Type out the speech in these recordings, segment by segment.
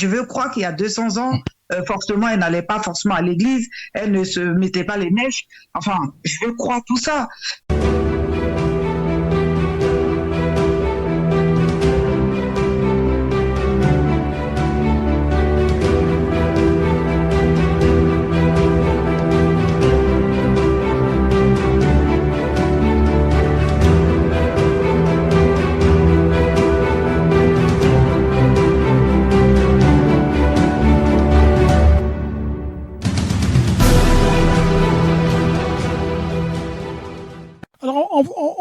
je veux croire qu'il y a 200 ans, forcément, elle n'allait pas forcément à l'église, elle ne se mettait pas les mèches. Enfin, je veux croire tout ça.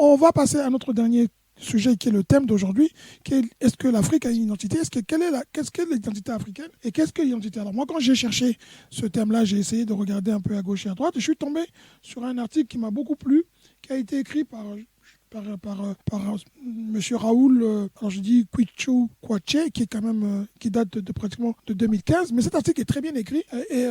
On va passer à notre dernier sujet qui est le thème d'aujourd'hui, qui est est-ce que l'Afrique a une identité, qu'est-ce qu'est l'identité africaine et qu'est-ce que l'identité. Alors moi, quand j'ai cherché ce thème-là, j'ai essayé de regarder un peu à gauche et à droite et je suis tombé sur un article qui m'a beaucoup plu, qui a été écrit par M. Raoul, alors je dis Kwichu Kwache, qui est quand même qui date de pratiquement de 2015, mais cet article est très bien écrit et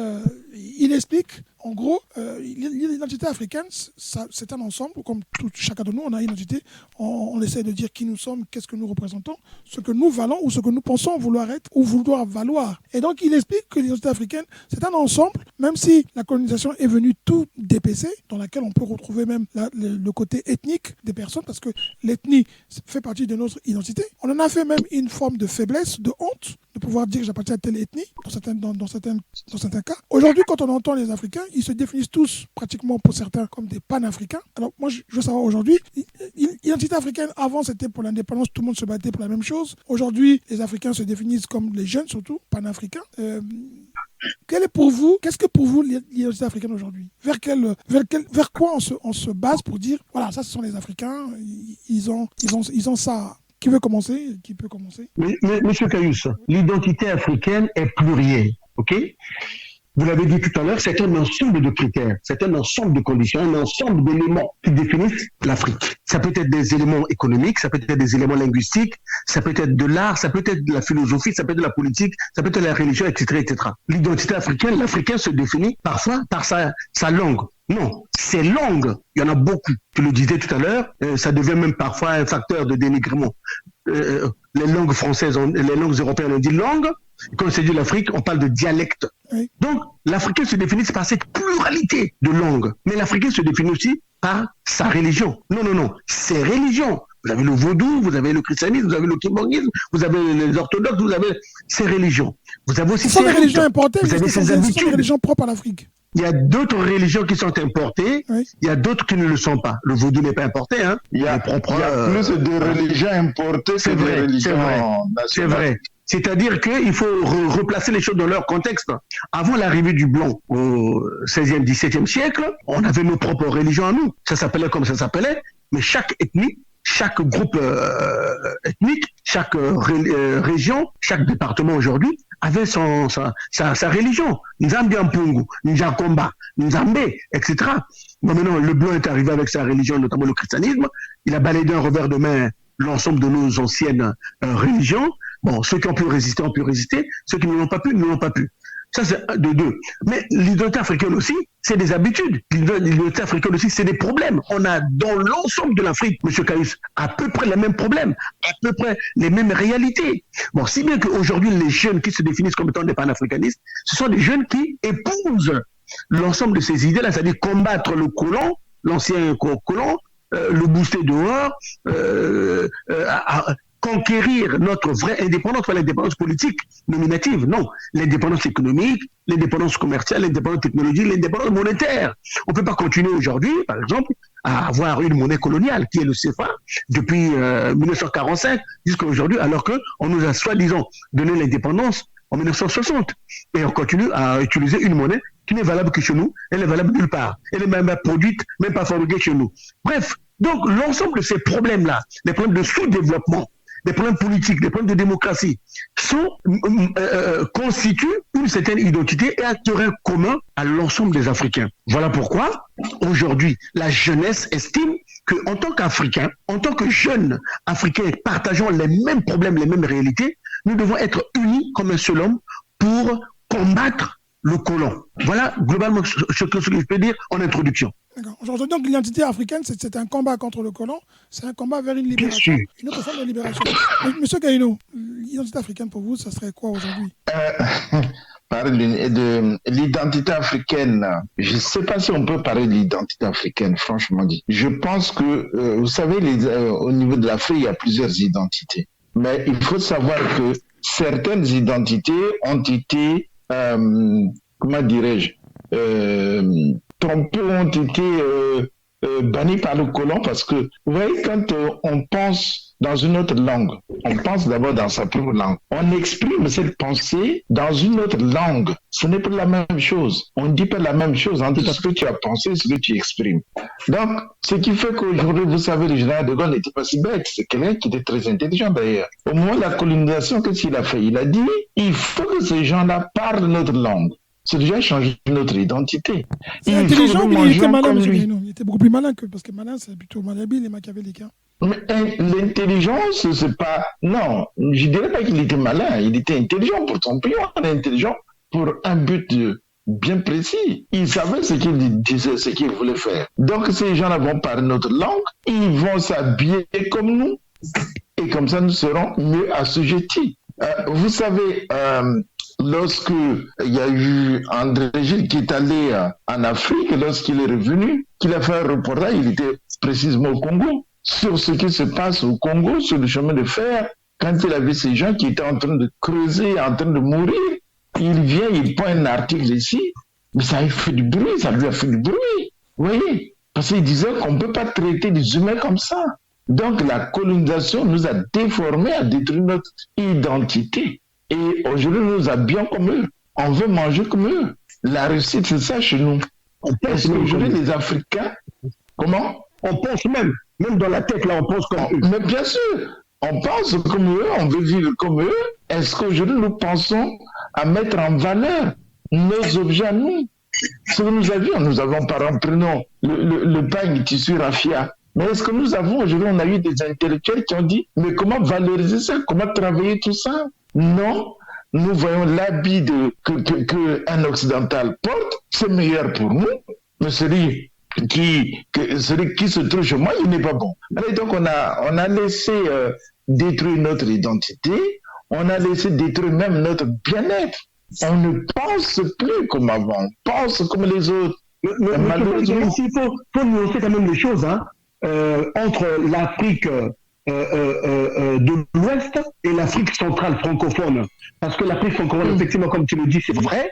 il explique en gros l'identité africaine, c'est un ensemble, comme chacun de nous, on a une identité, on essaie de dire qui nous sommes, qu'est-ce que nous représentons, ce que nous valons ou ce que nous pensons vouloir être ou vouloir valoir. Et donc il explique que l'identité africaine, c'est un ensemble, même si la colonisation est venue tout dépecer, dans laquelle on peut retrouver même le côté ethnique des personnes, parce que l'ethnie fait partie de notre identité. On en a fait même une forme de faiblesse, de honte, de pouvoir dire que j'appartiens à telle ethnie, dans certains cas. Aujourd'hui, quand on entend les Africains, ils se définissent tous, pratiquement pour certains, comme des panafricains. Alors moi, je veux savoir aujourd'hui, l'identité africaine, avant c'était pour l'indépendance, tout le monde se battait pour la même chose. Aujourd'hui, les Africains se définissent comme les jeunes, surtout, panafricains. Qu'est-ce que pour vous l'identité africaine aujourd'hui? Vers quoi on se base pour dire, voilà, ça ce sont les Africains, ils ont ça. Qui veut commencer? Qui peut commencer? Monsieur Caius, l'identité africaine est plurielle, ok? Vous l'avez dit tout à l'heure, c'est un ensemble de critères, c'est un ensemble de conditions, un ensemble d'éléments qui définissent l'Afrique. Ça peut être des éléments économiques, ça peut être des éléments linguistiques, ça peut être de l'art, ça peut être de la philosophie, ça peut être de la politique, ça peut être de la religion, etc., etc. L'identité africaine, l'Africain se définit parfois par sa langue. Non, ces langues, il y en a beaucoup. Tu le disais tout à l'heure, ça devient même parfois un facteur de dénigrement. Les langues françaises, les langues européennes, on dit langue. Quand on dit l'Afrique, on parle de dialecte. Oui. Donc, l'Africain se définit par cette pluralité de langues. Mais l'Africain se définit aussi par sa religion. Non, ses religions. Vous avez le vaudou, vous avez le christianisme, vous avez le kimbongisme, vous avez les orthodoxes, vous avez ces religions. Vous avez aussi ces religions importées, vous avez ces habitudes. Ce sont des religions propres à l'Afrique. Il y a d'autres religions qui sont importées, oui. Il y a d'autres qui ne le sont pas. Le vaudou n'est pas importé, hein. Il y a plus de religions importées que de religions nationales. C'est vrai. C'est-à-dire qu'il faut replacer les choses dans leur contexte. Avant l'arrivée du blanc au XVIe, XVIIe siècle, on avait nos propres religions à nous. Ça s'appelait comme ça s'appelait, mais chaque ethnie, chaque groupe ethnique, chaque région, chaque département aujourd'hui avait sa religion. Nzambi Ampungu, Njakomba, Nzambe, etc. Bon, maintenant, le blanc est arrivé avec sa religion, notamment le christianisme. Il a balayé d'un revers de main l'ensemble de nos anciennes religions. Bon, ceux qui ont pu résister ont pu résister, ceux qui ne l'ont pas pu ne l'ont pas pu. Ça, c'est de deux. Mais l'identité africaine aussi, c'est des habitudes. L'identité africaine aussi, c'est des problèmes. On a dans l'ensemble de l'Afrique, M. Caius, à peu près les mêmes problèmes, à peu près les mêmes réalités. Bon, si bien qu'aujourd'hui, les jeunes qui se définissent comme étant des panafricanistes, ce sont des jeunes qui épousent l'ensemble de ces idées-là, c'est-à-dire combattre le colon, l'ancien colon, le booster dehors, conquérir notre vraie indépendance, pas l'indépendance politique nominative, non. L'indépendance économique, l'indépendance commerciale, l'indépendance technologique, l'indépendance monétaire. On ne peut pas continuer aujourd'hui, par exemple, à avoir une monnaie coloniale, qui est le CFA, depuis 1945 jusqu'à aujourd'hui, alors qu'on nous a soi-disant donné l'indépendance en 1960. Et on continue à utiliser une monnaie qui n'est valable que chez nous, elle est valable nulle part. Elle est même pas produite, même pas fabriquée chez nous. Bref, donc l'ensemble de ces problèmes-là, les problèmes de sous-développement, des problèmes politiques, des problèmes de démocratie, constituent une certaine identité et un terrain commun à l'ensemble des Africains. Voilà pourquoi, aujourd'hui, la jeunesse estime qu'en tant qu'Africains, en tant que jeunes Africains partageant les mêmes problèmes, les mêmes réalités, nous devons être unis comme un seul homme pour combattre le colon. Voilà globalement ce que je peux dire en introduction. D'accord. Aujourd'hui, donc l'identité africaine, c'est un combat contre le colon, c'est un combat vers une libération, une autre forme de libération. Monsieur Gaïno, l'identité africaine pour vous, ça serait quoi aujourd'hui? parler de l'identité africaine. Je ne sais pas si on peut parler de l'identité africaine, franchement dit. Je pense que, vous savez, au niveau de l'Afrique, il y a plusieurs identités. Mais il faut savoir que certaines identités ont été, comment dirais-je, trompées, ont été bannies par le colon parce que, vous voyez, quand on pense dans une autre langue, on pense d'abord dans sa propre langue. On exprime cette pensée dans une autre langue. Ce n'est pas la même chose. On ne dit pas la même chose entre ce que tu as pensé et ce que tu exprimes. Donc, ce qui fait qu'aujourd'hui, vous savez, le général de Gaulle n'était pas si bête. C'est quelqu'un qui était très intelligent d'ailleurs. Au moment de la colonisation, qu'est-ce qu'il a fait? Il a dit, il faut que ces gens-là parlent notre langue. C'est déjà changer notre identité. C'est intelligent, mais il était malin, M. Guénon. Il était beaucoup plus malin parce que malin, c'est plutôt malhabile et machiavélique. Hein. Mais l'intelligence, c'est pas... Non, je dirais pas qu'il était malin. Il était intelligent pour son pays. Il est intelligent pour un but bien précis. Il savait ce qu'il disait, ce qu'il voulait faire. Donc, ces gens-là vont parler notre langue. Ils vont s'habiller comme nous. Et comme ça, nous serons mieux assujettis. Vous savez... lorsque il y a eu André Gilles qui est allé en Afrique, lorsqu'il est revenu, qu'il a fait un reportage, il était précisément au Congo, sur ce qui se passe au Congo, sur le chemin de fer, quand il a vu ces gens qui étaient en train de creuser, en train de mourir, il vient, il prend un article ici, mais ça a fait du bruit, ça lui a fait du bruit, vous voyez, parce qu'il disait qu'on ne peut pas traiter des humains comme ça. Donc la colonisation nous a déformés, a détruit notre identité. Et aujourd'hui, nous nous habillons comme eux. On veut manger comme eux. La réussite, c'est ça chez nous. Est-ce qu'aujourd'hui, les Africains, comment? On pense même dans la tête, là, on pense comme eux. Mais bien sûr, on pense comme eux, on veut vivre comme eux. Est-ce qu'aujourd'hui, nous pensons à mettre en valeur nos objets à nous? Ce que nous avions, par exemple, prenons le pagne tissu raffia. Mais est-ce que nous avons, aujourd'hui, on a eu des intellectuels qui ont dit, mais comment valoriser ça? Comment travailler tout ça? Non, nous voyons l'habit qu'un occidental porte, c'est meilleur pour nous, mais celui qui se trouve chez moi, il n'est pas bon. Et donc on a laissé détruire notre identité, on a laissé détruire même notre bien-être. On ne pense plus comme avant, on pense comme les autres. Malheureusement, il faut nuancer quand même les choses, hein, entre l'Afrique de l'Ouest et l'Afrique centrale francophone. Parce que l'Afrique francophone, effectivement, comme tu le dis, c'est vrai.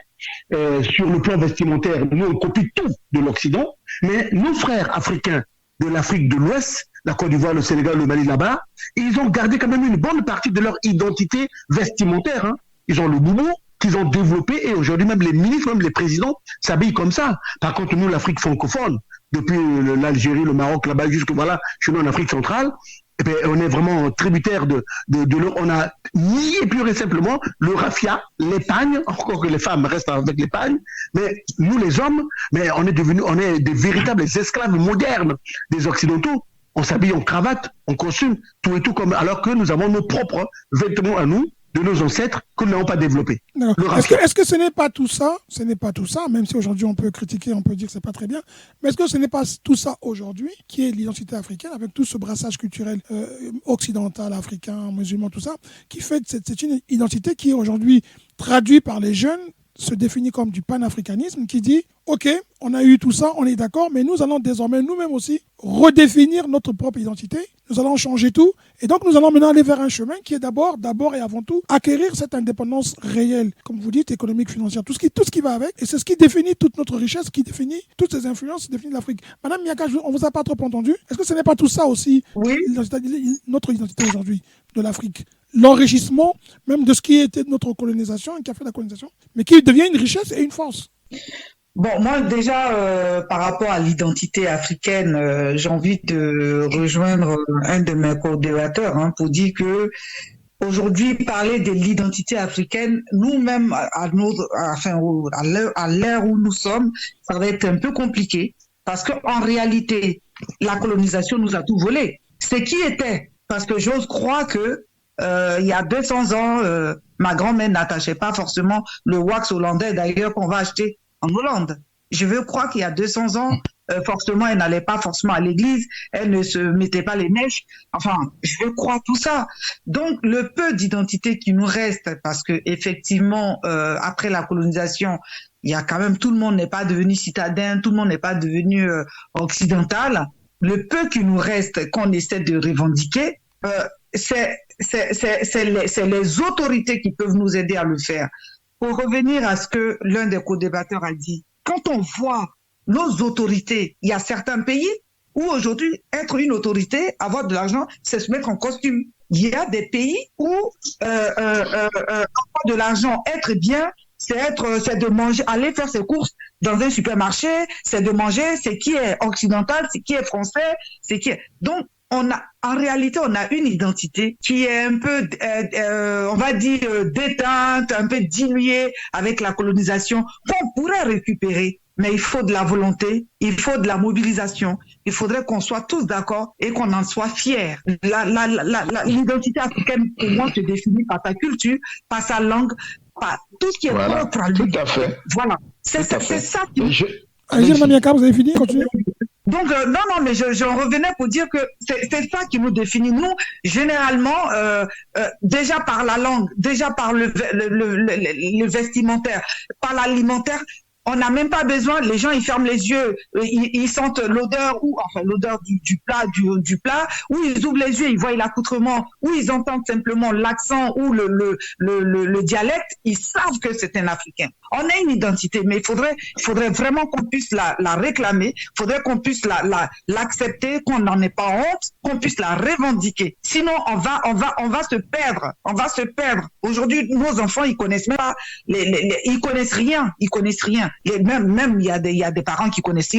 Sur le plan vestimentaire, nous, on copie tout de l'Occident. Mais nos frères africains de l'Afrique de l'Ouest, la Côte d'Ivoire, le Sénégal, le Mali, là-bas, ils ont gardé quand même une bonne partie de leur identité vestimentaire. Hein. Ils ont le boubou qu'ils ont développé et aujourd'hui, même les ministres, même les présidents s'habillent comme ça. Par contre, nous, l'Afrique francophone, depuis l'Algérie, le Maroc, là-bas, jusque voilà, chez nous en Afrique centrale, eh bien, on est vraiment tributaire de on a nié pur et simplement le raffia, l'épargne, encore que les femmes restent avec l'épargne, mais nous les hommes, mais on est des véritables esclaves modernes des Occidentaux. On s'habille en cravate, en costume, tout et tout comme, alors que nous avons nos propres vêtements à nous, de nos ancêtres, que nous n'avons pas développés. Est-ce que ce n'est pas tout ça? Ce n'est pas tout ça, même si aujourd'hui on peut critiquer, on peut dire que c'est pas très bien. Mais est-ce que ce n'est pas tout ça aujourd'hui qui est l'identité africaine, avec tout ce brassage culturel occidental, africain, musulman, tout ça, qui fait que c'est une identité qui est aujourd'hui traduite par les jeunes, se définit comme du panafricanisme, qui dit ok, on a eu tout ça, on est d'accord, mais nous allons désormais nous-mêmes aussi redéfinir notre propre identité. Nous allons changer tout. Et donc, nous allons maintenant aller vers un chemin qui est d'abord et avant tout, acquérir cette indépendance réelle, comme vous dites, économique, financière, tout ce qui va avec. Et c'est ce qui définit toute notre richesse, qui définit toutes ces influences, qui définit l'Afrique. Madame Miaka, on vous a pas trop entendu. Est-ce que ce n'est pas tout ça aussi, oui, notre identité aujourd'hui de l'Afrique? L'enrichissement même de ce qui était notre colonisation, qui a fait la colonisation, mais qui devient une richesse et une force. Bon, moi déjà, par rapport à l'identité africaine, j'ai envie de rejoindre un de mes co-débatteurs pour dire que aujourd'hui, parler de l'identité africaine, nous-mêmes, à l'ère où nous sommes, ça va être un peu compliqué parce qu'en réalité, la colonisation nous a tout volé. Ce qui était, parce que j'ose croire que il y a 200 ans, ma grand-mère n'attachait pas forcément le wax hollandais, d'ailleurs, qu'on va acheter en Hollande. Je veux croire qu'il y a 200 ans, forcément, elle n'allait pas forcément à l'église, elle ne se mettait pas les mèches. Enfin, je crois tout ça. Donc, le peu d'identité qui nous reste, parce que effectivement, après la colonisation, il y a quand même, tout le monde n'est pas devenu citadin, tout le monde n'est pas devenu occidental. Le peu qui nous reste, qu'on essaie de revendiquer, c'est les autorités qui peuvent nous aider à le faire. Pour revenir à ce que l'un des co-débatteurs a dit, quand on voit nos autorités, il y a certains pays où aujourd'hui, être une autorité, avoir de l'argent, c'est se mettre en costume. Il y a des pays où avoir de l'argent, être bien, c'est de manger, aller faire ses courses dans un supermarché, c'est de manger, c'est qui est occidental, c'est qui est français, c'est qui est... Donc, en réalité, on a une identité qui est un peu, on va dire, déteinte, un peu diluée avec la colonisation, qu'on pourrait récupérer. Mais il faut de la volonté, il faut de la mobilisation. Il faudrait qu'on soit tous d'accord et qu'on en soit fiers. L'identité africaine, pour moi, se définit par sa culture, par sa langue, par tout ce qui est propre à lui. Tout à fait. Voilà. C'est ça qui... Agir Maniaka, vous avez fini? Continuez. Donc, non, mais j'en revenais pour dire que c'est ça qui nous définit. Nous, généralement, déjà par la langue, déjà par le vestimentaire, par l'alimentaire, on n'a même pas besoin, les gens ils ferment les yeux, ils sentent l'odeur l'odeur du plat, ou ils ouvrent les yeux, ils voient l'accoutrement, ou ils entendent simplement l'accent ou le dialecte, ils savent que c'est un Africain. On a une identité, mais il faudrait vraiment qu'on puisse la réclamer, il faudrait qu'on puisse l'accepter, qu'on n'en ait pas honte, qu'on puisse la revendiquer. Sinon, on va se perdre. Aujourd'hui, nos enfants, ils connaissent même pas, ils connaissent rien. Même il y a des parents qui connaissent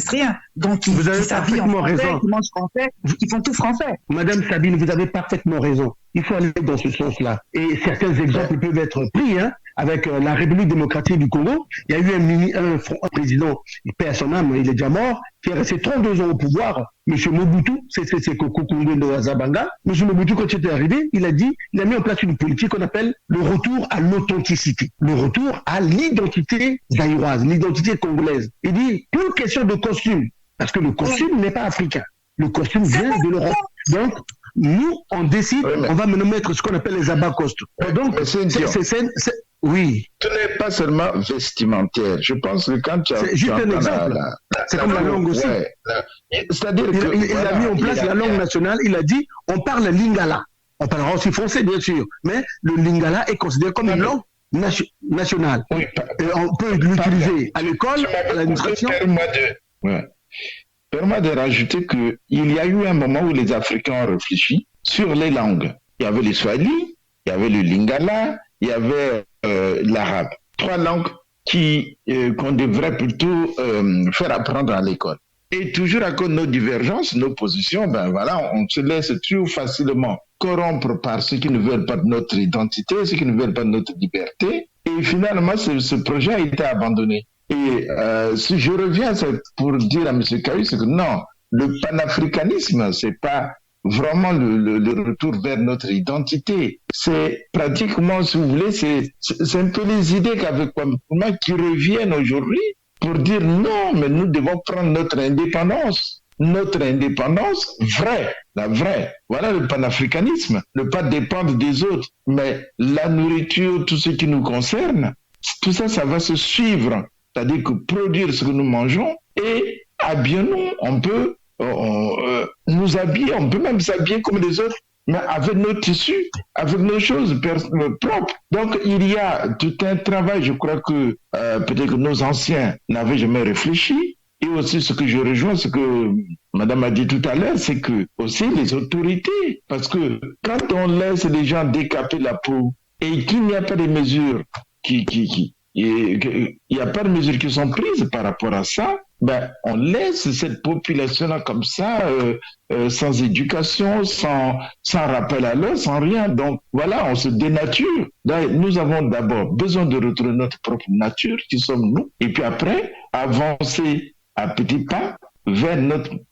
rien. Donc, vous avez parfaitement raison. Qui mangent français, qui font tout français. Madame Sabine, vous avez parfaitement raison. Il faut aller dans ce sens-là. Et certains exemples peuvent être pris, avec la République démocratique du Congo. Il y a eu un président, il perd son âme, il est déjà mort, qui est resté 32 ans au pouvoir. M. Mobutu, c'est Koko Koundé de Azabanga. M. Mobutu, quand il est arrivé, il a mis en place une politique qu'on appelle le retour à l'authenticité, le retour à l'identité zaïroise, l'identité congolaise. Il dit, plus question de costume, parce que le costume n'est pas africain. Le costume vient de l'Europe. Donc, nous, on décide, on va maintenant mettre ce qu'on appelle les abakostes. Donc, oui. Ce n'est pas seulement vestimentaire. Je pense que quand tu as... C'est juste un exemple. C'est comme la langue aussi. C'est-à-dire il a mis en place la langue nationale. Il a dit, on parle lingala. On parlera aussi français, bien sûr. Mais le lingala est considéré comme une langue nationale. Oui, et on peut l'utiliser à l'école, à l'administration. Permets de rajouter qu'il y a eu un moment où les Africains ont réfléchi sur les langues. Il y avait le Swahili, il y avait le Lingala, il y avait l'arabe. 3 langues qu'on devrait plutôt faire apprendre à l'école. Et toujours à cause de nos divergences, nos positions, on se laisse trop facilement corrompre par ceux qui ne veulent pas de notre identité, ceux qui ne veulent pas de notre liberté. Et finalement, ce projet a été abandonné. Et si je reviens, c'est pour dire à M. Kayu, c'est que non, le panafricanisme, c'est pas vraiment le retour vers notre identité. C'est pratiquement, si vous voulez, c'est un peu les idées qu'avec Kwame qui reviennent aujourd'hui pour dire non, mais nous devons prendre notre indépendance. Notre indépendance vraie, la vraie. Voilà le panafricanisme. Ne pas dépendre des autres, mais la nourriture, tout ce qui nous concerne, tout ça, ça va se suivre. C'est-à-dire que produire ce que nous mangeons et habillons-nous. On peut nous habiller, on peut même s'habiller comme les autres, mais avec nos tissus, avec nos choses propres. Donc il y a tout un travail, je crois que peut-être que nos anciens n'avaient jamais réfléchi. Et aussi ce que je rejoins, ce que Madame a dit tout à l'heure, c'est que aussi les autorités, parce que quand on laisse les gens décaper la peau et qu'il n'y a pas de mesures il n'y a pas de mesures qui sont prises par rapport à ça, on laisse cette population-là comme ça, sans éducation, sans rappel à l'heure, sans rien. Donc voilà, on se dénature. Donc, nous avons d'abord besoin de retrouver notre propre nature, qui sommes nous, et puis après, avancer à petits pas vers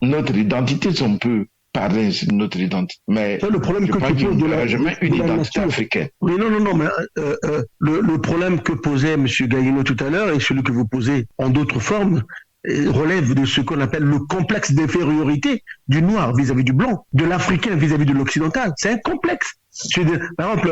notre identité, si on peut parler de notre identité. Mais le problème que tu poses une identité africaine. Oui, non, mais le problème que posait M. Gaïno tout à l'heure et celui que vous posez en d'autres formes, relève de ce qu'on appelle le complexe d'infériorité du noir vis-à-vis du blanc, de l'africain vis-à-vis de l'occidental. C'est un complexe. Par exemple,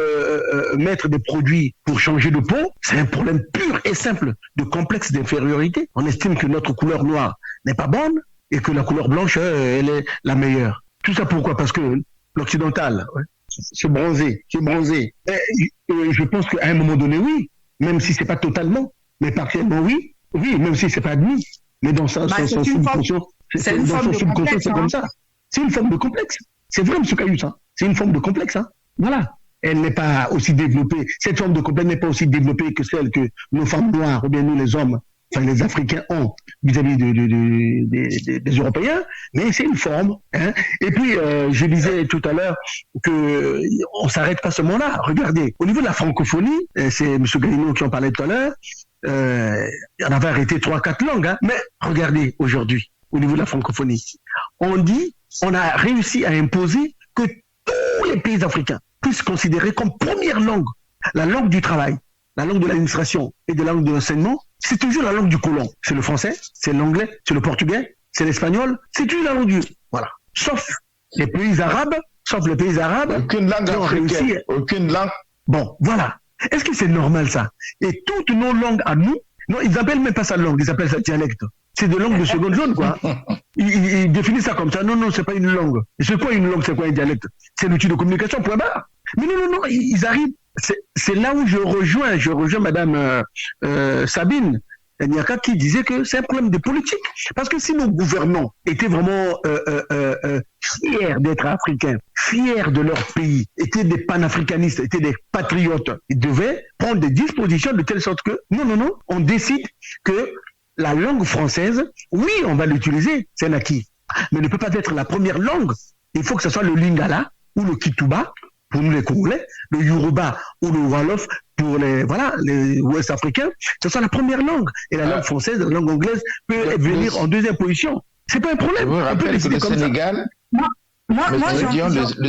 mettre des produits pour changer de peau, c'est un problème pur et simple de complexe d'infériorité. On estime que notre couleur noire n'est pas bonne et que la couleur blanche, elle est la meilleure. Tout ça pourquoi? Parce que l'occidental, c'est bronzé. Je pense qu'à un moment donné, oui, même si c'est pas totalement, mais partiellement oui, même si c'est pas admis, mais dans son subconscient, c'est comme ça. C'est une forme de complexe. C'est vrai, M. Caillou, ça. C'est une forme de complexe, hein. Voilà. Elle n'est pas aussi développée. Cette forme de complexe n'est pas aussi développée que celle que nos femmes noires, ou bien nous les hommes, enfin les Africains ont vis-à-vis des Européens, mais c'est une forme. Hein. Et puis, je disais tout à l'heure que on s'arrête pas seulement là. Regardez, au niveau de la francophonie, c'est M. Galino qui en parlait tout à l'heure, on avait arrêté 3-4 langues, hein. Mais regardez aujourd'hui, au niveau de la francophonie, on a réussi à imposer que tous les pays africains puissent considérer comme première langue la langue du travail, la langue de l'administration et de la langue de l'enseignement. C'est toujours la langue du colon. C'est le français, c'est l'anglais, c'est le portugais, c'est l'espagnol, c'est toujours la langue du... Voilà. Sauf les pays arabes. Aucune langue africaine. Aucune langue. Bon, voilà. Est-ce que c'est normal ça? Et toutes nos langues à nous, non, ils appellent même pas ça langue, ils appellent ça dialecte. C'est de langue de seconde zone, quoi. Ils définissent ça comme ça. Non, c'est pas une langue. C'est quoi une langue? C'est quoi un dialecte? C'est un outil de communication, point barre. Mais non, ils arrivent. C'est là où je rejoins Madame Sabine Niaka qui disait que c'est un problème de politique. Parce que si nos gouvernants étaient vraiment fiers d'être africains, fiers de leur pays, étaient des panafricanistes, étaient des patriotes, ils devaient prendre des dispositions de telle sorte que, non, on décide que la langue française, oui, on va l'utiliser, c'est un acquis, mais ne peut pas être la première langue. Il faut que ce soit le lingala ou le kituba pour nous les Congolais, le yoruba ou le wolof pour les ouest africains, ce soit la première langue. Et la langue française, la langue anglaise peut venir en deuxième position. C'est pas un problème. Je vous rappelle que le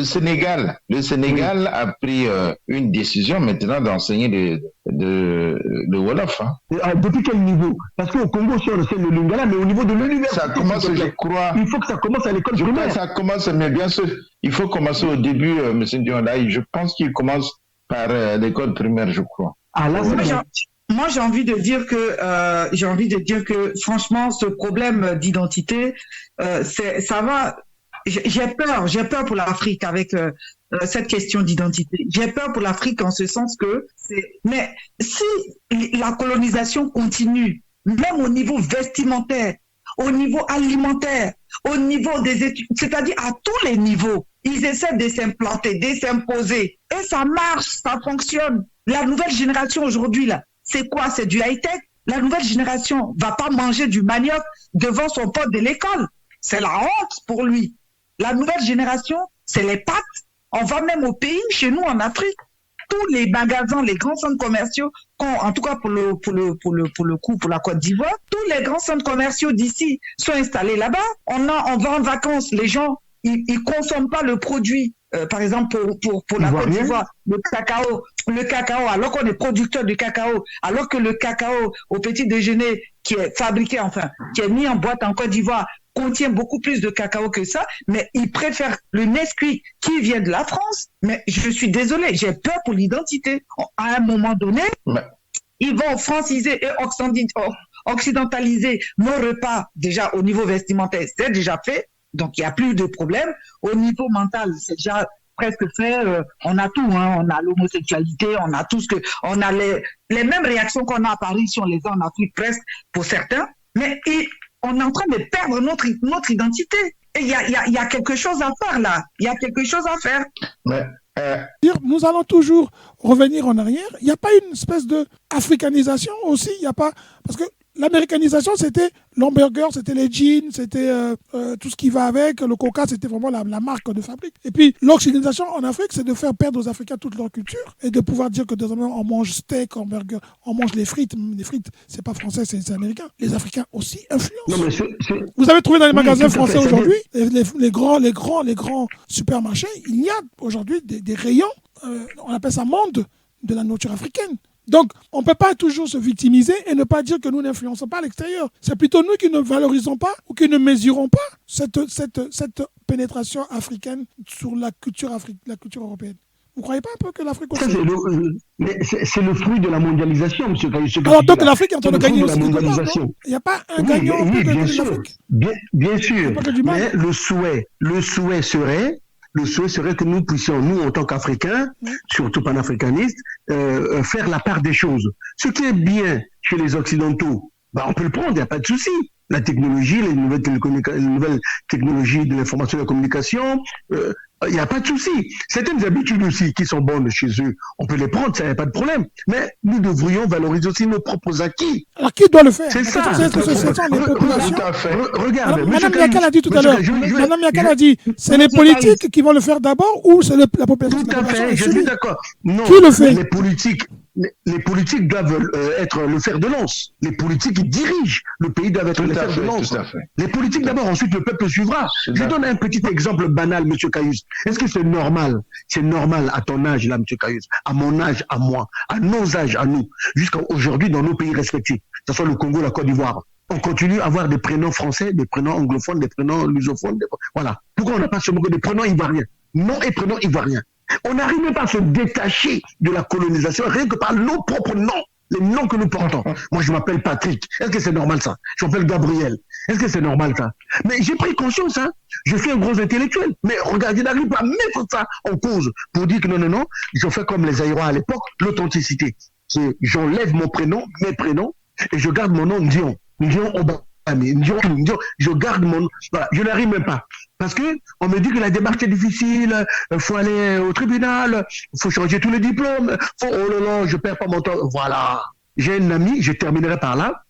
Sénégal, le Sénégal a pris une décision maintenant d'enseigner le Wolof. Hein. Depuis quel niveau? Parce qu'au Congo, si on enseigne le Lingala, mais au niveau de l'université. Ça commence, je crois. Il faut que ça commence à l'école primaire. Ça commence, mais bien sûr, il faut commencer au début, M. Dionda. Je pense qu'il commence par l'école primaire, je crois. Ah là, moi, j'ai envie de dire que, franchement, ce problème d'identité, ça va. J'ai peur pour l'Afrique avec cette question d'identité. J'ai peur pour l'Afrique en ce sens que mais si la colonisation continue, même au niveau vestimentaire, au niveau alimentaire, au niveau des études, c'est-à-dire à tous les niveaux, ils essaient de s'implanter, de s'imposer. Et ça marche, ça fonctionne. La nouvelle génération aujourd'hui, là, c'est quoi? C'est du high-tech. La nouvelle génération va pas manger du manioc devant son pote de l'école. C'est la honte pour lui. La nouvelle génération, c'est les pâtes. On va même au pays, chez nous en Afrique. Tous les magasins, les grands centres commerciaux, en tout cas pour la Côte d'Ivoire, tous les grands centres commerciaux d'ici sont installés là-bas. On va en vacances, les gens, ils consomment pas le produit. Par exemple, pour la Côte d'Ivoire, le cacao, alors qu'on est producteur de cacao, alors que le cacao au petit déjeuner qui est fabriqué, qui est mis en boîte en Côte d'Ivoire, contient beaucoup plus de cacao que ça, mais ils préfèrent le Nesquik qui vient de la France. Mais je suis désolée, j'ai peur pour l'identité. À un moment donné, ils vont franciser et occidentaliser nos repas déjà au niveau vestimentaire, c'est déjà fait. Donc, il n'y a plus de problème. Au niveau mental, c'est déjà presque fait. On a tout, hein. On a l'homosexualité, on a tout on a les mêmes réactions qu'on a à Paris si on les a en Afrique presque pour certains. Mais on est en train de perdre notre identité. Et il y a quelque chose à faire là. Il y a quelque chose à faire. Nous allons toujours revenir en arrière. Il n'y a pas une espèce de africanisation aussi. Il n'y a pas parce que l'américanisation, c'était l'hamburger, c'était les jeans, c'était tout ce qui va avec. Le coca, c'était vraiment la marque de fabrique. Et puis, l'occidentalisation en Afrique, c'est de faire perdre aux Africains toute leur culture et de pouvoir dire que désormais, on mange steak, hamburger, on mange les frites. Les frites, c'est pas français, c'est américain. Les Africains aussi influencent. Vous avez trouvé dans les magasins français aujourd'hui, les grands supermarchés, il y a aujourd'hui des rayons, on appelle ça monde, de la nourriture africaine. Donc, on ne peut pas toujours se victimiser et ne pas dire que nous n'influençons pas à l'extérieur. C'est plutôt nous qui ne valorisons pas ou qui ne mesurons pas cette pénétration africaine sur la culture européenne. Vous ne croyez pas un peu que l'Afrique aussi... C'est le fruit de la mondialisation, M. Kayus. Alors donc l'Afrique est en train de gagner aussi quelque part, non? Il n'y a pas un gagnant en oui, peu bien de sûr. l'Afrique. Bien sûr. Mais le souhait serait que nous puissions, nous, en tant qu'Africains, surtout panafricanistes, faire la part des choses. Ce qui est bien chez les Occidentaux, on peut le prendre, il n'y a pas de souci. La technologie, les nouvelles technologies de l'information et de la communication, il n'y a pas de souci. Certaines habitudes aussi qui sont bonnes chez eux, on peut les prendre, ça n'y a pas de problème. Mais nous devrions valoriser aussi nos propres acquis. Alors qui doit le faire? C'est ça. C'est les populations. Regarde, Madame Yakal a dit tout à l'heure. Madame Yakal a dit, c'est les politiques qui vont le faire d'abord ou c'est la population? Tout à fait, je suis d'accord. Non, qui le fait? Les politiques doivent être le fer de lance. Les politiques qui dirigent le pays doivent être le fer de lance. Les politiques d'abord, ensuite le peuple suivra. Je donne un petit exemple banal, M. Kayus. Est-ce que c'est normal? C'est normal à ton âge, là, M. Kayus, à mon âge, à moi, à nos âges, à nous, jusqu'à aujourd'hui dans nos pays respectifs, que ce soit le Congo, la Côte d'Ivoire. On continue à avoir des prénoms français, des prénoms anglophones, des prénoms lusophones. Voilà. Pourquoi on n'a pas seulement des prénoms ivoiriens? Nom et prénom ivoiriens. On n'arrive même pas à se détacher de la colonisation rien que par nos propres noms, les noms que nous portons. Moi, je m'appelle Patrick. Est-ce que c'est normal ça? Je m'appelle Gabriel. Est-ce que c'est normal ça? Mais j'ai pris conscience, hein. Je suis un gros intellectuel. Mais regarde, je n'arrive pas à mettre ça en cause pour dire que non. Je fais comme les Aïrois à l'époque, l'authenticité. J'enlève mon prénom, mes prénoms, et je garde mon nom Ndion. Ndion Obama. Je garde mon... Voilà, je n'arrive même pas. Parce que on me dit que la démarche est difficile, faut aller au tribunal, faut changer tous les diplômes, oh là là, je perds pas mon temps. Voilà. J'ai un ami, je terminerai par là,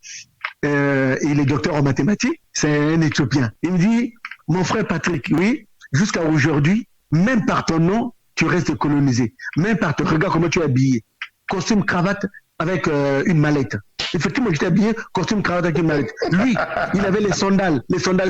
il est docteur en mathématiques, c'est un Éthiopien. Il me dit, mon frère Patrick, oui, jusqu'à aujourd'hui, même par ton nom, tu restes colonisé. Même par ton... Regarde comment tu es habillé. Costume, cravate, avec une mallette. Effectivement, j'étais habillé, costume, cravate avec une mallette. Lui, il avait les sandales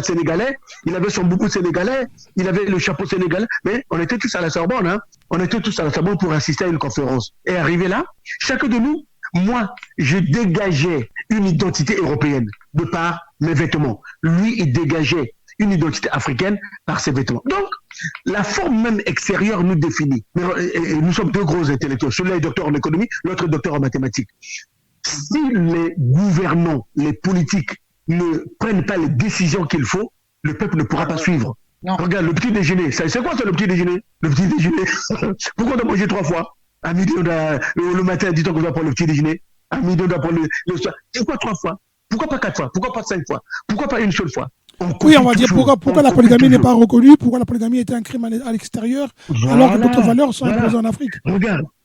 sénégalais, il avait son boubou sénégalais, il avait le chapeau sénégalais, mais on était tous à la Sorbonne, hein. On était tous à la Sorbonne pour assister à une conférence. Et arrivé là, chacun de nous, moi, je dégageais une identité européenne de par mes vêtements. Lui, il dégageait une identité africaine par ses vêtements. Donc, la forme même extérieure nous définit. Nous sommes deux gros intellectuels. Celui-là est docteur en économie, l'autre est docteur en mathématiques. Si les gouvernants, les politiques ne prennent pas les décisions qu'il faut, le peuple ne pourra pas suivre. Non. Regarde, le petit déjeuner, c'est quoi ça le petit déjeuner? Le petit déjeuner, pourquoi on doit manger 3 fois? À midi, le matin, dit-on qu'on doit prendre le petit déjeuner. À midi, on doit prendre le soir. Pourquoi 3 fois? Pourquoi pas 4 fois? Pourquoi pas 5 fois? Pourquoi pas une seule fois? Oui, on va dire pourquoi la polygamie n'est pas reconnue, pourquoi la polygamie était un crime à l'extérieur, alors que d'autres valeurs sont imposées en Afrique.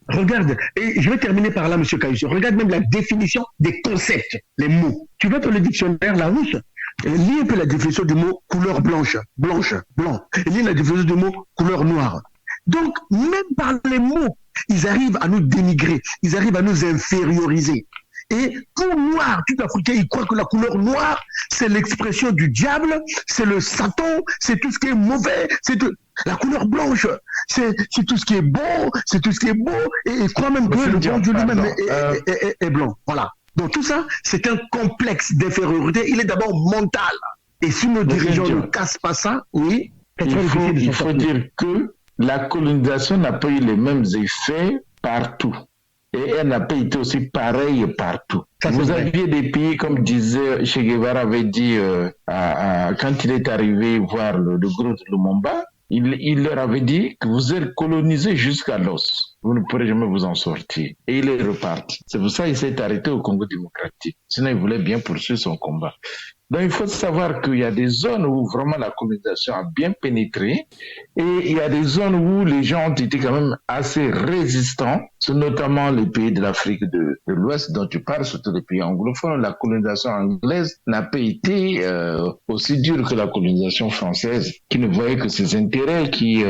Regarde, et je vais terminer par là, M. Kayus. Regarde même la définition des concepts, les mots. Tu vas dans le dictionnaire Larousse, lis un peu la définition du mot couleur blanc, et lis la définition du mot couleur noire. Donc, même par les mots, ils arrivent à nous dénigrer, ils arrivent à nous inférioriser. Et pour noir, tout Africain, il croit que la couleur noire, c'est l'expression du diable, c'est le Satan, c'est tout ce qui est mauvais, c'est tout. La couleur blanche, c'est tout ce qui est bon, c'est tout ce qui est beau, et il croit même que le bon Dieu lui-même est blanc. Voilà. Donc tout ça, c'est un complexe d'infériorité. Il est d'abord mental. Et si nos dirigeants ne cassent pas ça, oui, il faut dire que la colonisation n'a pas eu les mêmes effets partout. Et elle n'a pas été aussi pareille partout. Vous aviez des pays, comme disait Che Guevara avait dit quand il est arrivé voir le groupe de Lumumba, il leur avait dit que vous êtes colonisés jusqu'à l'os. Vous ne pourrez jamais vous en sortir. Et il est reparti. C'est pour ça qu'il s'est arrêté au Congo démocratique. Sinon, il voulait bien poursuivre son combat. Donc, il faut savoir qu'il y a des zones où vraiment la colonisation a bien pénétré et il y a des zones où les gens ont été quand même assez résistants, notamment les pays de l'Afrique de l'Ouest dont tu parles, surtout les pays anglophones. La colonisation anglaise n'a pas été aussi dure que la colonisation française, qui ne voyait que ses intérêts, qui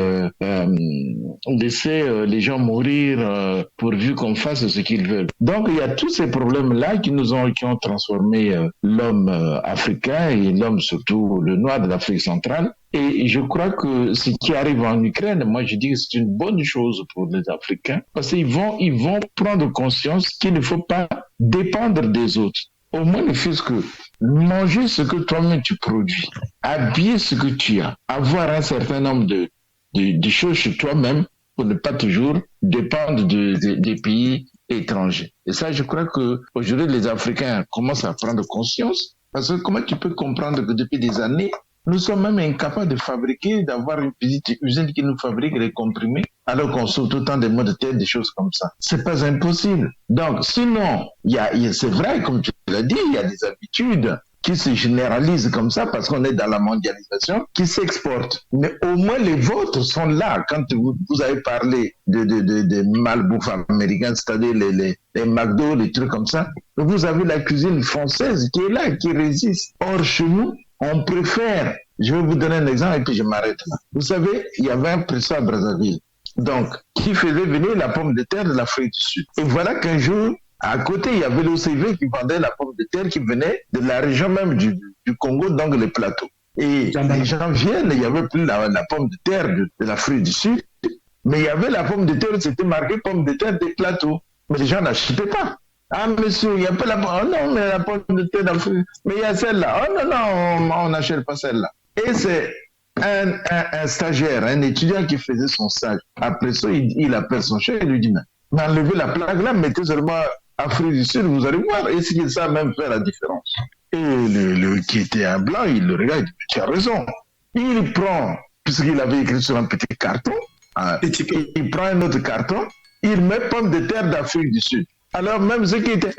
laissait les gens mourir pourvu qu'on fasse ce qu'ils veulent. Donc, il y a tous ces problèmes-là qui ont transformé l'homme africain et l'homme, surtout le noir de l'Afrique centrale. Et je crois que ce qui arrive en Ukraine, moi je dis que c'est une bonne chose pour les Africains, parce qu'ils vont prendre conscience qu'il ne faut pas dépendre des autres. Au moins le fait que manger ce que toi-même tu produis, habiller ce que tu as, avoir un certain nombre de choses chez toi-même pour ne pas toujours dépendre des pays étrangers. Et ça, je crois que aujourd'hui les Africains commencent à prendre conscience, parce que comment tu peux comprendre que depuis des années, nous sommes même incapables de fabriquer, d'avoir une petite usine qui nous fabrique les comprimés, alors qu'on sauve tout le temps des maux de tête, des choses comme ça. C'est pas impossible. Donc, sinon, c'est vrai, comme tu l'as dit, il y a des habitudes qui se généralisent comme ça parce qu'on est dans la mondialisation, qui s'exportent. Mais au moins les vôtres sont là. Quand vous avez parlé de malbouffe américaine, c'est-à-dire les McDo, les trucs comme ça, vous avez la cuisine française qui est là, qui résiste. Or, chez nous, on préfère, je vais vous donner un exemple et puis je m'arrête là. Vous savez, il y avait un presseur à Brazzaville, donc, qui faisait venir la pomme de terre de l'Afrique du Sud. Et voilà qu'un jour, à côté, il y avait l'OCV qui vendait la pomme de terre qui venait de la région même du Congo, donc les plateaux. Et les gens viennent, il n'y avait plus la pomme de terre de l'Afrique du Sud, mais il y avait la pomme de terre, c'était marqué pomme de terre des plateaux. Mais les gens n'achetaient pas. Ah, monsieur, il n'y a pas la pomme. Oh non, mais la pomme de terre d'Afrique. Mais il y a celle-là. Oh non, non, on n'achète pas celle-là. Et c'est un stagiaire, un étudiant qui faisait son stage. Après ça, il appelle son chef et lui dit, mais enlevez la plaque là, mettez seulement Afrique du Sud, vous allez voir. Et c'est ça même fait la différence. Et le qui était un blanc, il le regarde, il dit, tu as raison. Il prend, puisqu'il avait écrit sur un petit carton, il prend un autre carton, il met pomme de terre d'Afrique du Sud. Alors même ceux qui étaient,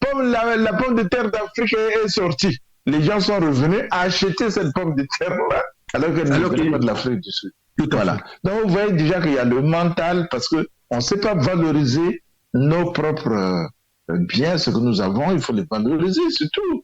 la pomme de terre d'Afrique est sortie. Les gens sont revenus à acheter cette pomme de terre-là, alors qu'elle ne venait pas de l'Afrique du Sud. Voilà. Donc vous voyez déjà qu'il y a le mental, parce qu'on ne sait pas valoriser nos propres biens, ce que nous avons, il faut les valoriser, c'est tout.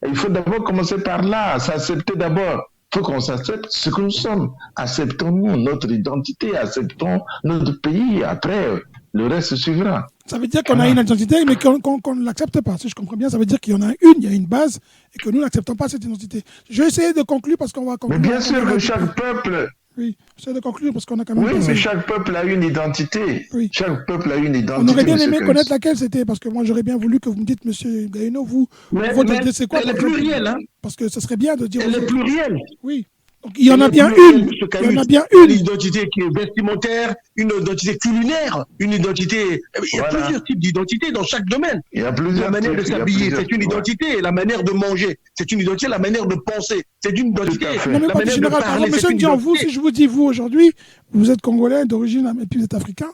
Il faut d'abord commencer par là, s'accepter d'abord. Il faut qu'on s'accepte ce que nous sommes. Acceptons-nous notre identité, acceptons notre pays, après le reste suivra. Ça veut dire qu'on a une identité, mais qu'on ne l'accepte pas. Si je comprends bien, ça veut dire qu'il y en a une, il y a une base, et que nous n'acceptons pas cette identité. Je vais essayer de conclure parce qu'on va conclure. Mais bien sûr que chaque peuple... Oui, j'essaie de conclure parce qu'on a quand même... Oui, mais chaque peuple a une identité. Oui. Chaque peuple a une identité. On aurait bien aimé connaître laquelle c'était, parce que moi j'aurais bien voulu que vous me dites, monsieur Gaïno, votre idée c'est quoi? Elle est plurielle, hein. Parce que ce serait bien de dire... Elle est plurielle. Oui. Donc, il y en a bien une. Il y en a bien une. Une identité qui est vestimentaire, une identité culinaire, une identité. Il y a plusieurs types d'identités dans chaque domaine. Il y a plusieurs. La manière de s'habiller, c'est une identité. La manière de manger, c'est une identité. La manière de penser, c'est une identité. Non, mais pas général. Par exemple, monsieur Ndian, vous, si je vous dis, vous, aujourd'hui, vous êtes Congolais d'origine, et puis vous êtes Africain,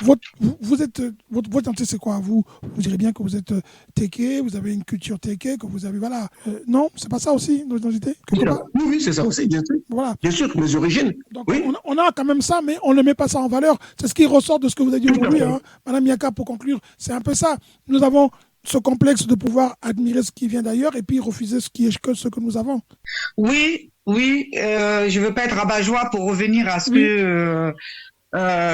votre identité, c'est quoi? Vous direz bien que vous êtes Téké, vous avez une culture Téké, que vous avez, voilà. Non, c'est pas ça aussi, notre identité? Oui, c'est ça aussi, bien sûr. Voilà. Bien sûr, mes origines. Donc, oui. on a quand même ça, mais on ne met pas ça en valeur. C'est ce qui ressort de ce que vous avez dit aujourd'hui, hein. Madame Yaka, pour conclure, c'est un peu ça. Nous avons ce complexe de pouvoir admirer ce qui vient d'ailleurs et puis refuser ce que nous avons. Oui, je veux pas être rabat-joie pour revenir à ce que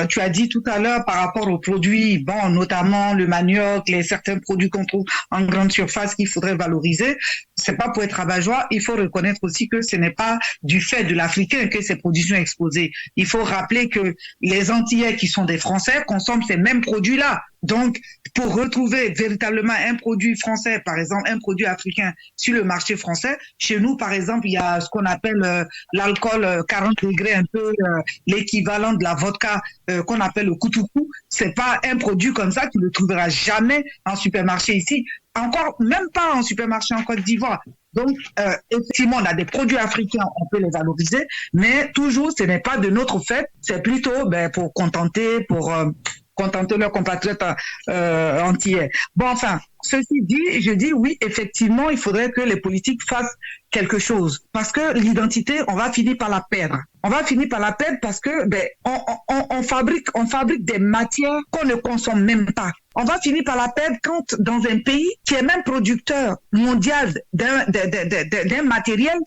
tu as dit tout à l'heure par rapport aux produits, bon, notamment le manioc, certains produits qu'on trouve en grande surface qu'il faudrait valoriser. C'est pas pour être rabat-joie, il faut reconnaître aussi que ce n'est pas du fait de l'Africain que ces produits sont exposés. Il faut rappeler que les Antillais qui sont des Français consomment ces mêmes produits-là. Donc, pour retrouver véritablement un produit français, par exemple, un produit africain sur le marché français, chez nous, par exemple, il y a ce qu'on appelle l'alcool 40 degrés, un peu l'équivalent de la vodka qu'on appelle le koutoukou. C'est pas un produit comme ça, tu ne le trouveras jamais en supermarché ici. Encore, même pas en supermarché en Côte d'Ivoire. Donc, effectivement, on a des produits africains, on peut les valoriser, mais toujours, ce n'est pas de notre fait, c'est plutôt pour contenter leurs compatriotes antillais. Bon, enfin, ceci dit, je dis oui, effectivement, il faudrait que les politiques fassent quelque chose. Parce que l'identité, on va finir par la perdre. On va finir par la perdre parce que on fabrique des matières qu'on ne consomme même pas. On va finir par la perdre quand dans un pays qui est même producteur mondial d'un matériel,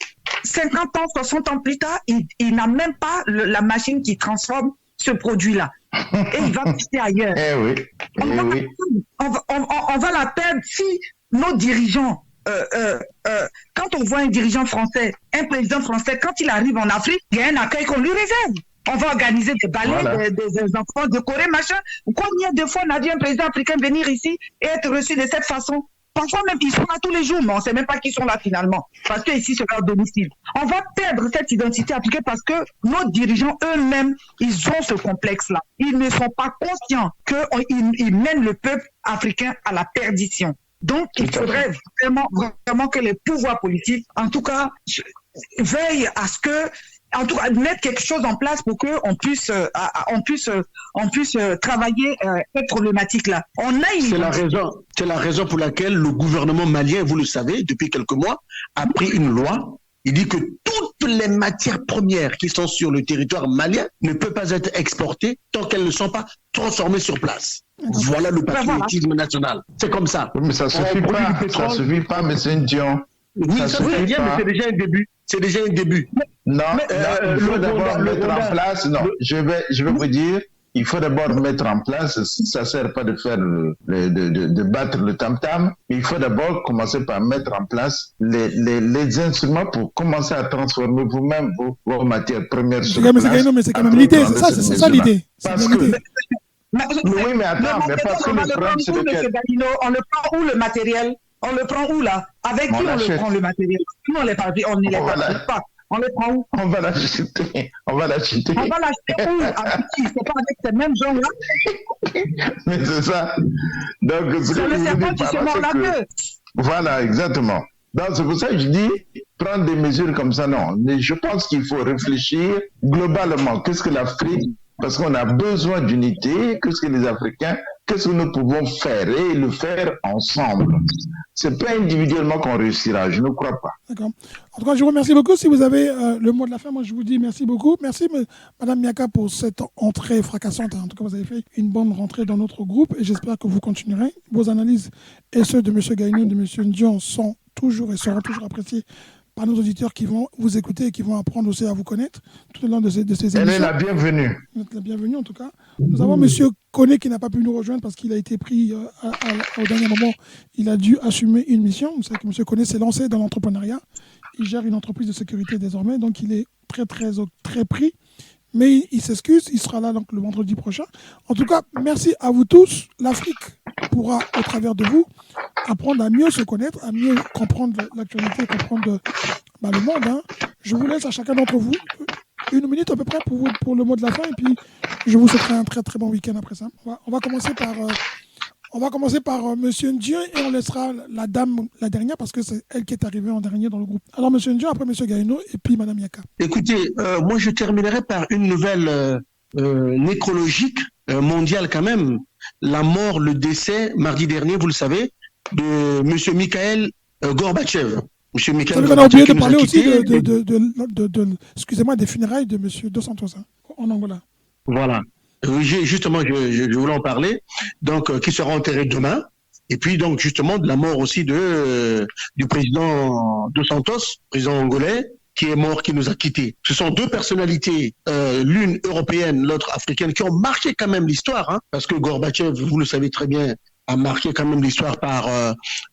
50 ans, 60 ans plus tard, il n'a même pas la machine qui transforme ce produit-là. Et il va rester ailleurs. On va la perdre si nos dirigeants quand on voit un dirigeant français, un président français, quand il arrive en Afrique, il y a un accueil qu'on lui réserve. On va organiser des ballets des enfants de Corée, machin. Combien de fois on a vu un président africain venir ici et être reçu de cette façon? Parfois même, ils sont là tous les jours, mais on ne sait même pas qu'ils sont là finalement. Parce que ici, c'est leur domicile. On va perdre cette identité africaine parce que nos dirigeants eux-mêmes, ils ont ce complexe-là. Ils ne sont pas conscients qu'ils mènent le peuple africain à la perdition. Donc, il faudrait vraiment que les pouvoirs politiques, en tout cas, veillent à ce que, en tout cas, mettre quelque chose en place pour qu'on puisse travailler cette problématique-là. C'est la raison pour laquelle le gouvernement malien, vous le savez, depuis quelques mois, a pris une loi. Il dit que toutes les matières premières qui sont sur le territoire malien ne peuvent pas être exportées tant qu'elles ne sont pas transformées sur place. Voilà le patriotisme national. C'est comme ça. Mais ça suffit pas. Ça suffit pas, M. Ndion. Oui, ça suffit bien, mais c'est déjà un début. C'est déjà un début. Non, il faut d'abord mettre en place. Non, je vais vous dire. Il faut d'abord mettre en place, ça ne sert pas de faire de battre le tam-tam, mais il faut d'abord commencer par mettre en place les instruments pour commencer à transformer vous-même vos matières premières sur place. Mais c'est quand même l'idée, c'est ça l'idée. Oui, mais attends, mais parce que le problème c'est lequel? On le prend où le matériel? On le prend où là? Avec qui on le prend le matériel? Nous on ne les fabrique pas. On les prend où? On va l'acheter. On va l'acheter où? Avec qui? C'est pas avec ces mêmes gens-là? Mais c'est ça. Donc, ce que je veux dire, voilà, exactement. Donc, c'est pour ça que je dis, prendre des mesures comme ça, non. Mais je pense qu'il faut réfléchir globalement. Qu'est-ce que l'Afrique, parce qu'on a besoin d'unité, qu'est-ce que les Africains, qu'est-ce que nous pouvons faire et le faire ensemble. C'est pas individuellement qu'on réussira, je ne crois pas. D'accord. En tout cas, je vous remercie beaucoup. Si vous avez le mot de la fin, moi je vous dis merci beaucoup. Merci Madame Miaka pour cette entrée fracassante. En tout cas, vous avez fait une bonne rentrée dans notre groupe et j'espère que vous continuerez. Vos analyses et ceux de M. Gagnon et de M. Ndion sont toujours et seront toujours appréciés par nos auditeurs qui vont vous écouter et qui vont apprendre aussi à vous connaître tout au long de ces émissions. Elle est la bienvenue. Vous êtes la bienvenue en tout cas. Nous avons M. Koné qui n'a pas pu nous rejoindre parce qu'il a été pris au dernier moment. Il a dû assumer une mission. Vous savez que M. Koné s'est lancé dans l'entrepreneuriat. Il gère une entreprise de sécurité désormais, donc il est très pris. Mais il s'excuse, il sera là donc le vendredi prochain. En tout cas, merci à vous tous. L'Afrique pourra, au travers de vous, apprendre à mieux se connaître, à mieux comprendre l'actualité, comprendre le monde. Hein. Je vous laisse à chacun d'entre vous 1 minute à peu près pour le mot de la fin et puis je vous souhaiterai un très très bon week-end après ça. On va commencer par M. Ndion et on laissera la dame la dernière parce que c'est elle qui est arrivée en dernier dans le groupe. Alors M. Ndion, après M. Gaïno et puis Mme Yaka. Écoutez, moi je terminerai par une nouvelle nécrologique mondiale quand même. La mort, le décès, mardi dernier, vous le savez, de M. Mikhail Gorbatchev. M. Mikhail Gorbatchev. On a oublié de parler aussi excusez-moi, des funérailles de M. Dos Santos en Angola. Voilà. Justement, je voulais en parler. Donc, qui sera enterré demain. Et puis, donc, justement, de la mort aussi du président Dos Santos, président angolais, qui est mort, qui nous a quittés. Ce sont deux personnalités, l'une européenne, l'autre africaine, qui ont marqué quand même l'histoire, hein, parce que Gorbatchev, vous le savez très bien, a marqué quand même l'histoire par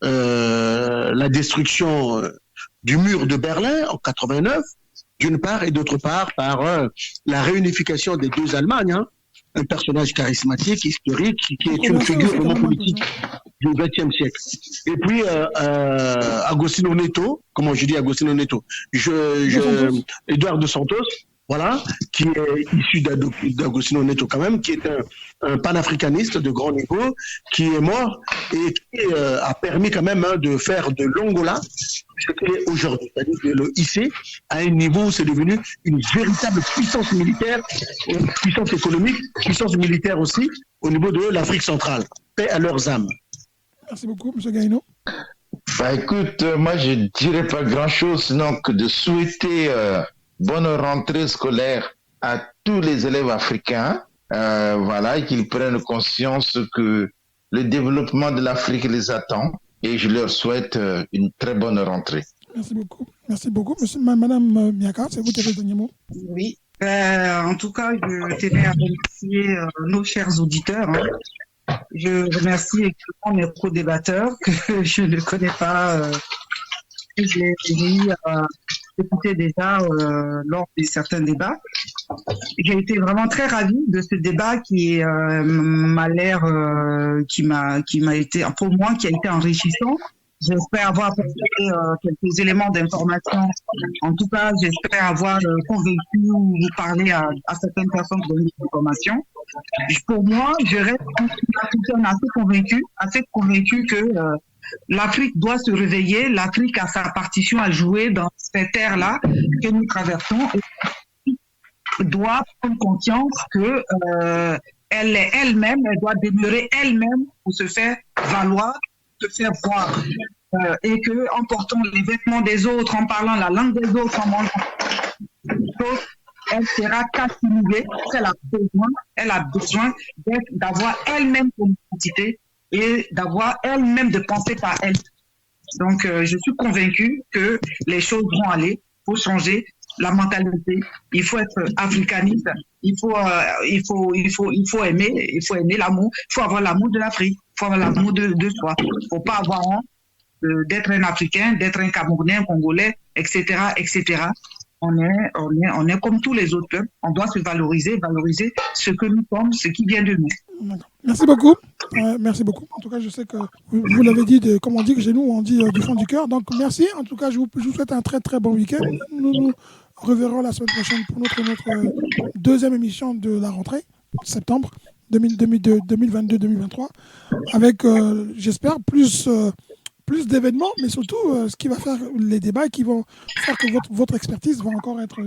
la destruction du mur de Berlin en 89, d'une part, et d'autre part par la réunification des deux Allemagnes, hein, un personnage charismatique, historique, qui est une figure vraiment politique du XXe siècle. Et puis, Agostinho Neto, comment je dis Agostinho Neto, Eduardo Santos, voilà, qui est issu d'Agostinho Neto quand même, qui est un panafricaniste de grand niveau, qui est mort et qui a permis quand même de faire de l'Angola ce qu'elle est aujourd'hui, c'est-à-dire de le hisser à un niveau où c'est devenu une véritable puissance militaire, une puissance économique, puissance militaire aussi, au niveau de l'Afrique centrale. Paix à leurs âmes. Merci beaucoup, M. Gaïno. Écoute, moi je ne dirais pas grand-chose sinon que de souhaiter bonne rentrée scolaire à tous les élèves africains, et qu'ils prennent conscience que le développement de l'Afrique les attend. Et je leur souhaite une très bonne rentrée. Merci beaucoup. Merci beaucoup. Madame Miaka, c'est vous qui avez le dernier mot. Oui. En tout cas, je tenais à remercier nos chers auditeurs. Hein. Je remercie également mes co-débatteurs que je ne connais pas j'ai eu écouté déjà lors de certains débats. J'ai été vraiment très ravie de ce débat qui m'a l'air, qui m'a été, pour moi, qui a été enrichissant. J'espère avoir apporté quelques éléments d'information. En tout cas, j'espère avoir convaincu ou parlé à certaines personnes qui ont des informations. Pour moi, je reste assez convaincu que l'Afrique doit se réveiller. L'Afrique a sa partition à jouer dans cette ère-là que nous traversons et doit prendre conscience que elle est elle-même, elle doit demeurer elle-même pour se faire valoir, se faire voir. Et que en portant les vêtements des autres, en parlant la langue des autres, en mangeant, elle sera castiguée. Elle a besoin d'avoir elle-même son identité et d'avoir elle-même de penser par elle. Donc, je suis convaincue que les choses vont aller. Il faut changer la mentalité. Il faut être africaniste. Il faut aimer l'amour. Il faut avoir l'amour de l'Afrique. Il faut avoir l'amour de soi. Il ne faut pas avoir honte d'être un Africain, d'être un Camerounais, un Congolais, etc., etc. On est comme tous les autres peuples. On doit se valoriser ce que nous sommes, ce qui vient de nous. Merci beaucoup. Merci beaucoup. En tout cas, je sais que vous l'avez dit, comme on dit que chez nous, on dit du fond du cœur. Donc, merci. En tout cas, je vous souhaite un très, très bon week-end. Nous nous reverrons la semaine prochaine pour notre deuxième émission de la rentrée, septembre 2022-2023, avec, j'espère, plus d'événements, mais surtout ce qui va faire les débats et qui vont faire que votre expertise va encore être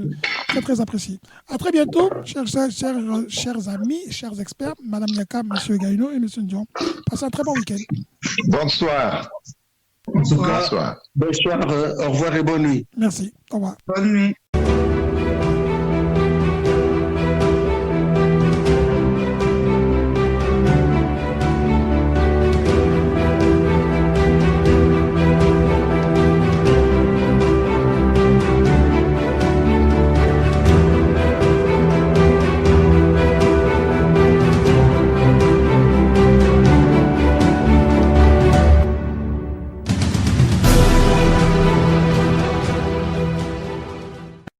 très, très appréciée. À très bientôt, chers amis, chers experts, Madame Nyaka, Monsieur Gaïno et Monsieur Ndion. Passez un très bon week-end. Bonsoir. Bonsoir. Bonsoir. Au revoir et bonne nuit. Merci. Au revoir. Bonne nuit.